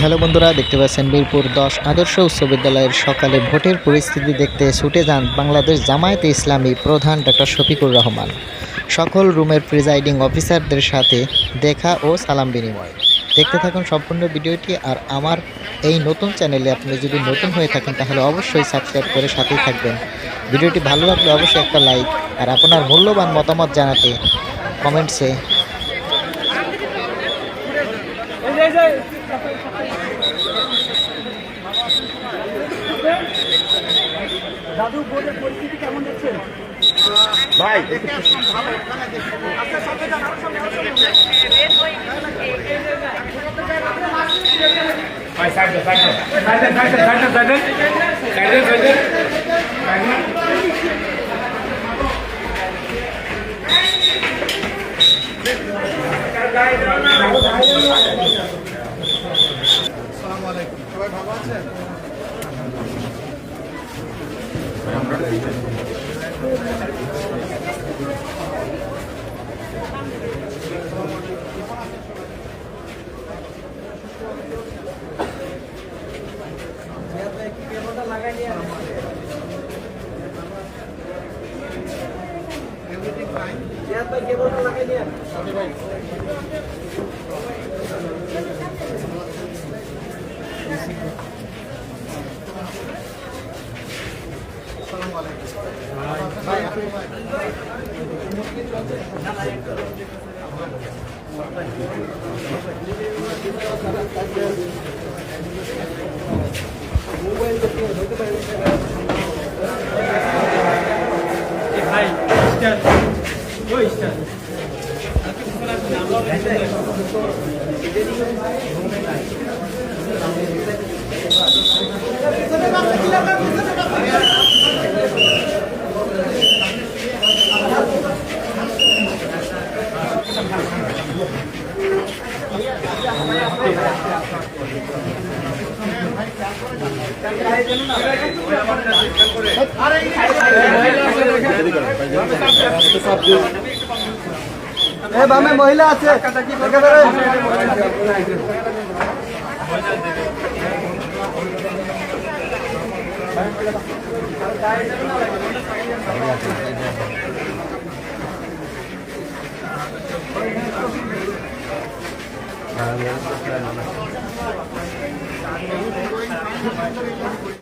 Hello বন্ধুরা, দেখতে পাচ্ছেন মিরপুর 10 আদর্শ উচ্চ বিদ্যালয়ের সকালে ভোটের পরিস্থিতি দেখতে ছুটে যান বাংলাদেশ জামায়াতে ইসলামী প্রধান ডক্টর শফিকুর রহমান। সকল রুমের প্রিজাইডিং অফিসারদের সাথে দেখা ও সালাম বিনিময়। দেখতে থাকুন সম্পূর্ণ ভিডিওটি। আর আমার এই নতুন চ্যানেলে আপনি যদি নতুন হয়ে থাকেন তাহলে অবশ্যই সাবস্ক্রাইব করে সাথেই থাকবেন। ভিডিওটি ভালো লাগলে অবশ্যই একটা লাইক আর আপনার মূল্যবান মতামত জানাতে কমেন্টসে দাদু বোর্ডের পরিস্থিতি কেমন দেখছেন ভাই? সবাই ভালো আছেন? বামে মহিলা আছে।